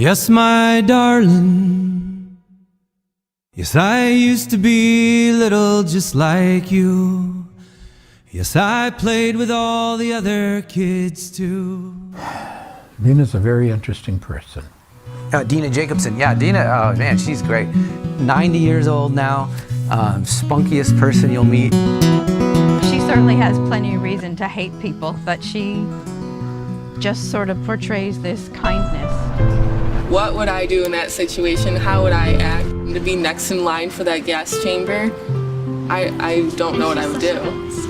Yes, my darling. Yes, I used to be little just like you. Yes, I played with all the other kids too. Dina's a very interesting person. Dina Jacobson, yeah, Dina, oh man, she's great. 90 years old now, spunkiest person you'll meet. She certainly has plenty of reason to hate people, but she just sort of portrays this kindness. What would I do in that situation? How would I act? To be next in line for that gas chamber? I don't know what I would do.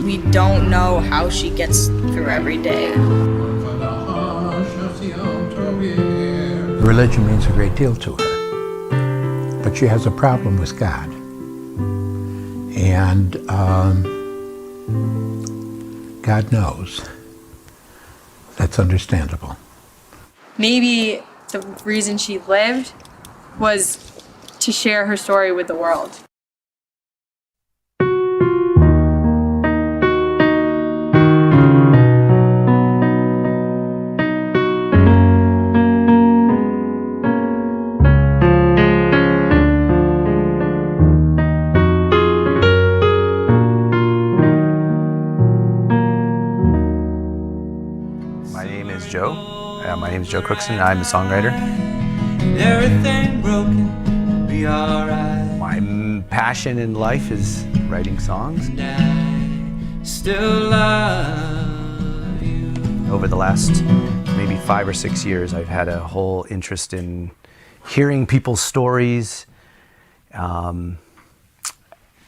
We don't know how she gets through every day. Religion means a great deal to her, but she has a problem with God. And God knows. That's understandable. Maybe the reason she lived was to share her story with the world. My name is Joe Cookson. I'm a songwriter. Everything broken, be alright. My passion in life is writing songs. And I still love you. Over the last maybe 5 or 6 years, I've had a whole interest in hearing people's stories,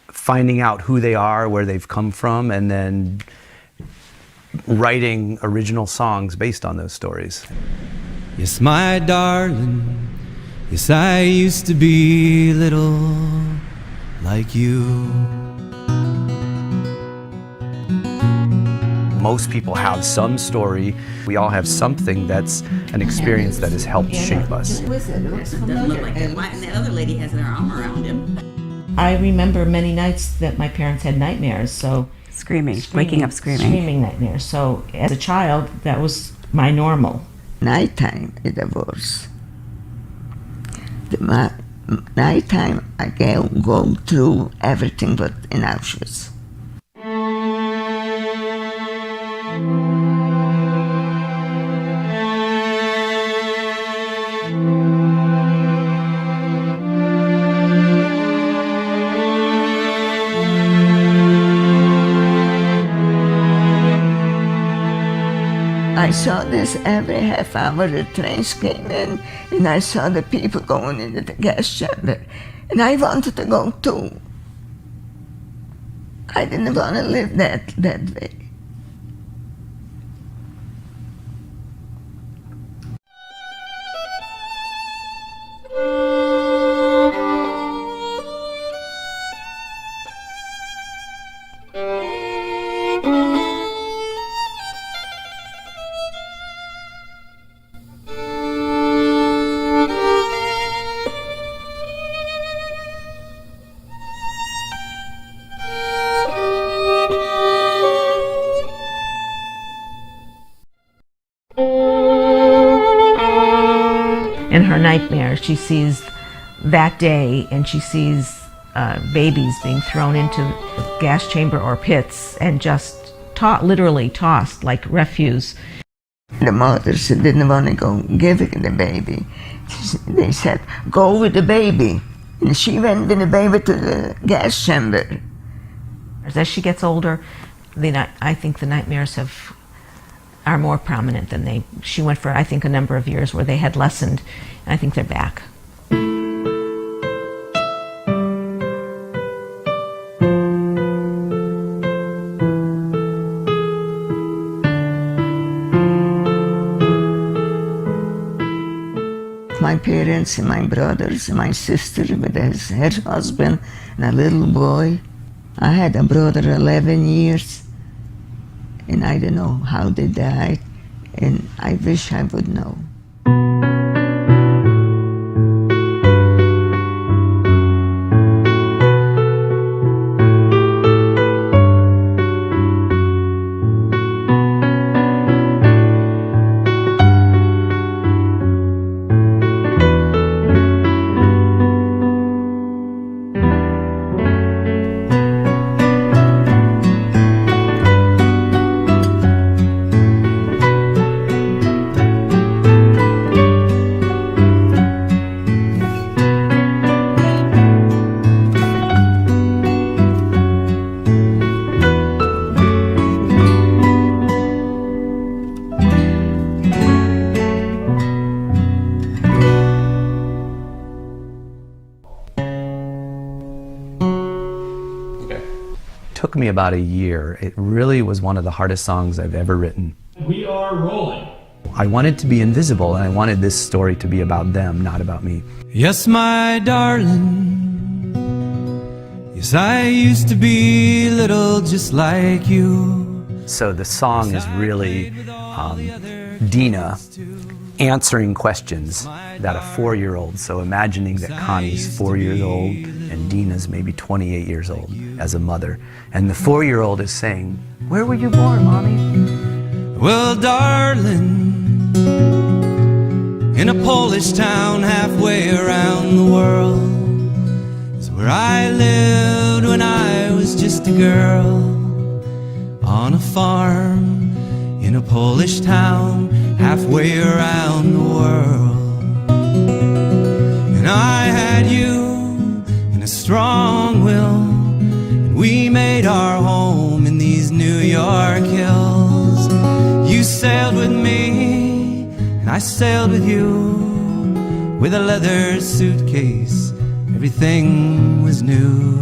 finding out who they are, where they've come from, and then writing original songs based on those stories. Yes, my darling. Yes, I used to be little like you. Most people have some story. We all have something that's an experience that has helped shape us. It doesn't look like that. And that other lady has her arm around him. I remember many nights that my parents had nightmares, so Screaming, waking up screaming. Screaming nightmares. So as a child, that was my normal. Nighttime is the worst. Nighttime, I can go through everything but in Auschwitz. I saw this every half hour. The trains came in, and I saw the people going into the gas chamber, and I wanted to go too. I didn't want to live that way. In her nightmare, she sees that day, and she sees babies being thrown into the gas chamber or pits and just literally tossed like refuse. The mothers didn't want to go give it the baby. They said, go with the baby. And she went with the baby to the gas chamber. As she gets older, I think the nightmares are more prominent than she went for, I think, a number of years where they had lessened, and I think they're back. My parents and my brothers and my sister with her husband and a little boy. I had a brother 11 years. And I don't know how they died, and I wish I would know. took me about a year. It really was one of the hardest songs I've ever written. We are rolling. I wanted to be invisible, and I wanted this story to be about them, not about me. Yes, my darling. Yes, I used to be little just like you. So the song is really Dina answering questions that a 4-year-old, so imagining that Connie's 4 years old and Dina's maybe 28 years old as a mother. And the 4-year-old is saying, "Where were you born, Mommy?" Well, darling, in a Polish town halfway around the world is where I lived when I was just a girl. On a farm in a Polish town halfway around the world. And I had you in a strong will, and we made our home in these New York hills. You sailed with me, and I sailed with you, with a leather suitcase, everything was new.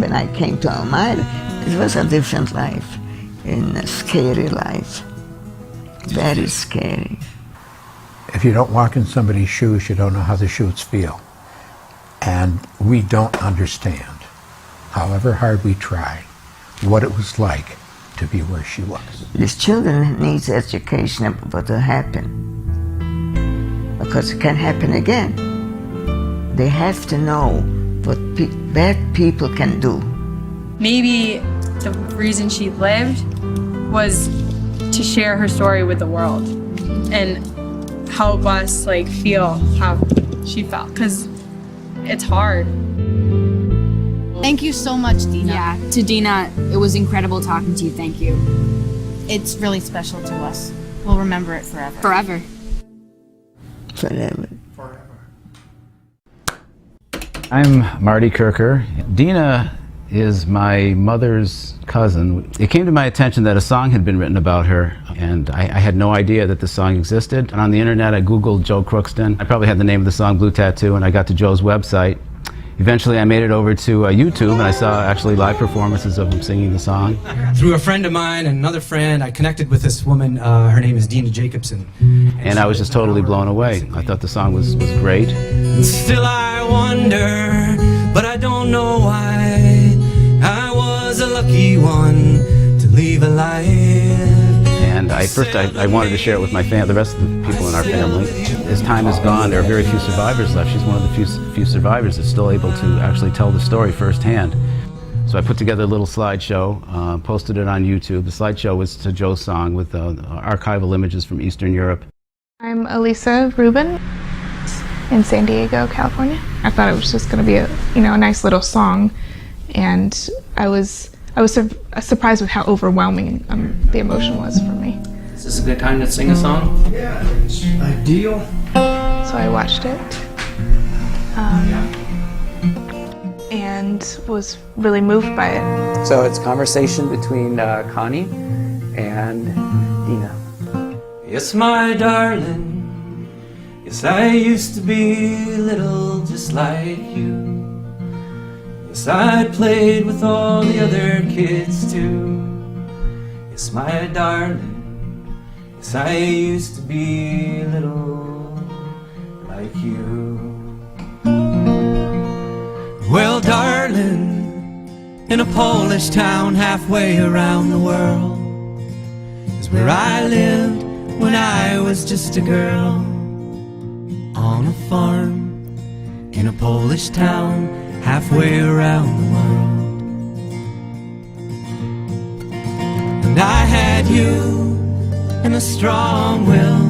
When I came to Elmira, it was a different life, a scary life, very scary. If you don't walk in somebody's shoes, you don't know how the shoes feel. And we don't understand, however hard we try, what it was like to be where she was. These children need education about what will happen, because it can happen again. They have to know what bad people can do. Maybe the reason she lived was to share her story with the world and help us feel how she felt, because it's hard. Thank you so much, Dina. Yeah, to Dina, it was incredible talking to you. Thank you. It's really special to us. We'll remember it forever. Forever. Forever. I'm Marty Kirker. Dina is my mother's cousin. It came to my attention that a song had been written about her, and I had no idea that the song existed. And on the internet, I Googled Joe Crookston. I probably had the name of the song, Blue Tattoo, and I got to Joe's website. Eventually, I made it over to YouTube, and I saw actually live performances of him singing the song. Through a friend of mine and another friend, I connected with this woman. Her name is Dina Jacobson. And I was just totally blown away. I thought the song was great. And still I wonder, but I don't know why, I was a lucky one to leave alive. And first I wanted to share it with my the rest of the people in our family. As time has gone, there are very few survivors left. She's one of the few survivors that's still able to actually tell the story firsthand. So I put together a little slideshow, posted it on YouTube. The slideshow was to Joe's song with archival images from Eastern Europe. I'm Elisa Rubin in San Diego, California. I thought it was just going to be a nice little song, and I was surprised with how overwhelming the emotion was for me. Is this a good time to sing a song? Yeah, it's ideal. So I watched it and was really moved by it. So it's a conversation between Connie and Dina. Yes, my darling. Yes, I used to be little just like you. Yes, I played with all the other kids too. Yes, my darling. Yes, I used to be little like you. Well, darling, in a Polish town halfway around the world is where I lived when I was just a girl. On a farm in a Polish town halfway around the world. And I had you and a strong will.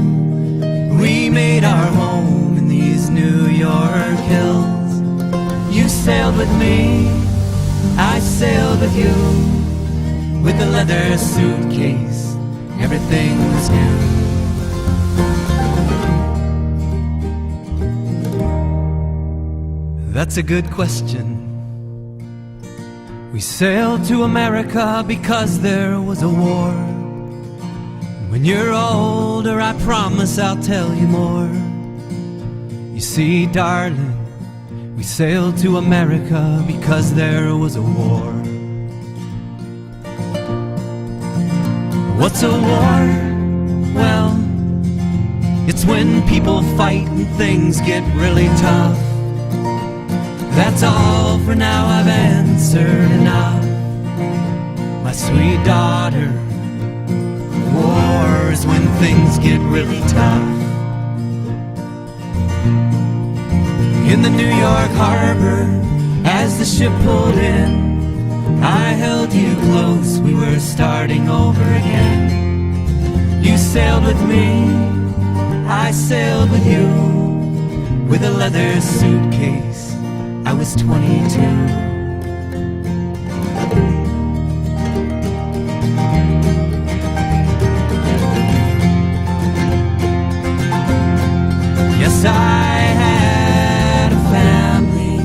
We made our home in these New York hills. You sailed with me, I sailed with you, with a leather suitcase, everything was new. That's a good question. We sailed to America because there was a war. When you're older, I promise I'll tell you more. You see, darling, we sailed to America because there was a war. What's a war? Well, it's when people fight and things get really tough. That's all for now, I've answered enough. My sweet daughter, war is when things get really tough. In the New York harbor, as the ship pulled in, I held you close, we were starting over again. You sailed with me, I sailed with you, with a leather suitcase, I was 22. Yes, I had a family,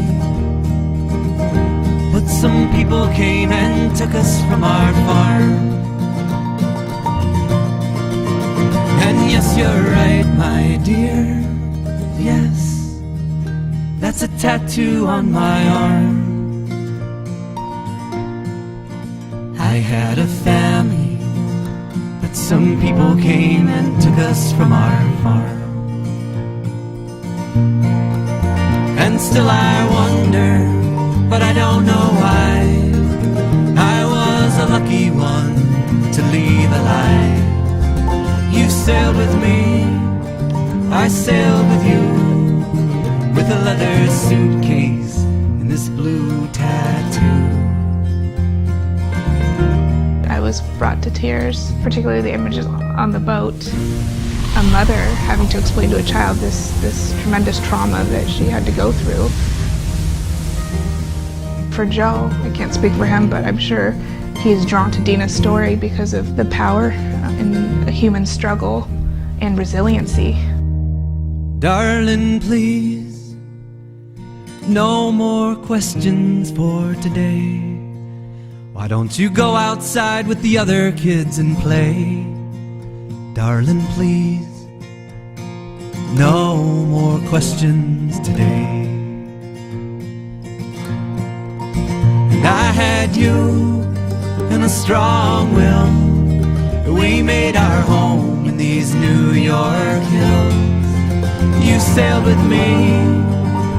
but some people came and took us from our farm. And yes, you're right, my dear, yes, that's a tattoo on my arm. I had a family, but some people came and took us from our farm. And still I wonder, but I don't know why, I was a lucky one to leave alive. You sailed with me, I sailed with you, with a leather suitcase and this blue tattoo. I was brought to tears, particularly the images on the boat. A mother having to explain to a child this tremendous trauma that she had to go through. For Joe, I can't speak for him, but I'm sure he is drawn to Dina's story because of the power in a human struggle and resiliency. Darling, please, no more questions for today. Why don't you go outside with the other kids and play? Darling, please, no more questions today. And I had you and a strong will. We made our home in these New York hills. You sailed with me,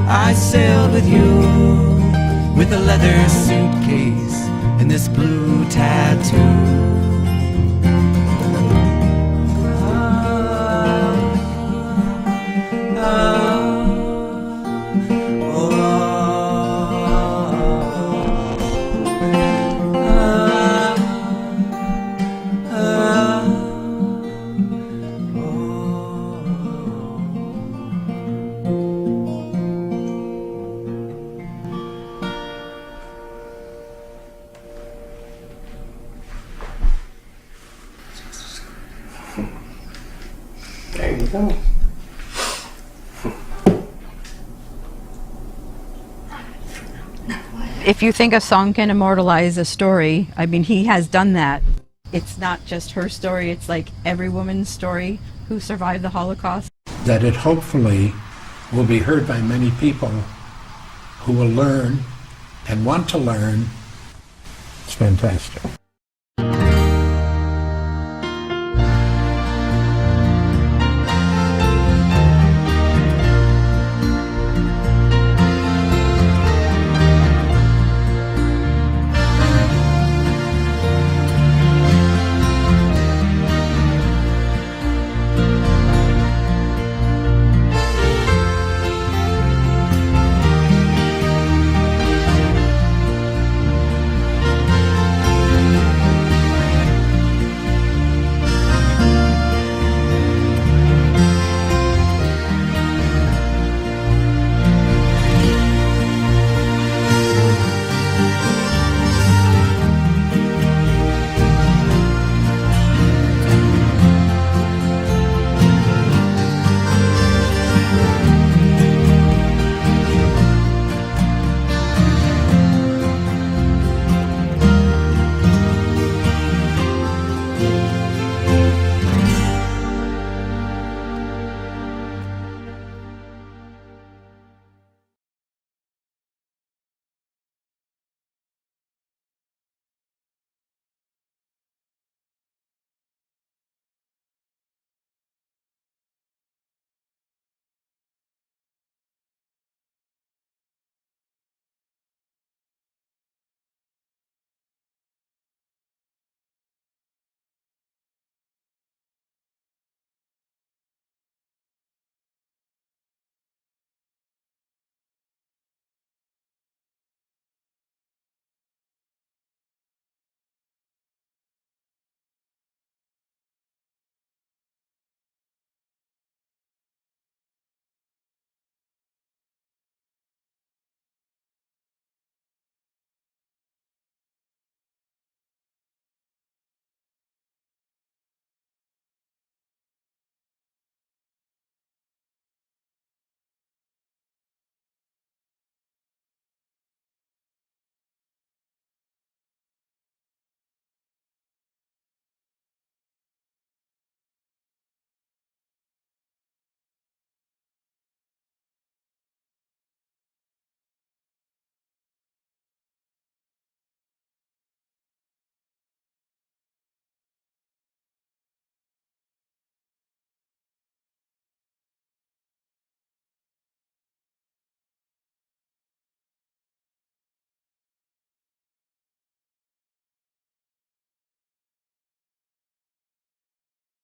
I sailed with you, with a leather suitcase and this blue tattoo. There you go. If you think a song can immortalize a story, I mean, he has done that. It's not just her story, it's like every woman's story who survived the Holocaust. That it hopefully will be heard by many people who will learn and want to learn. It's fantastic.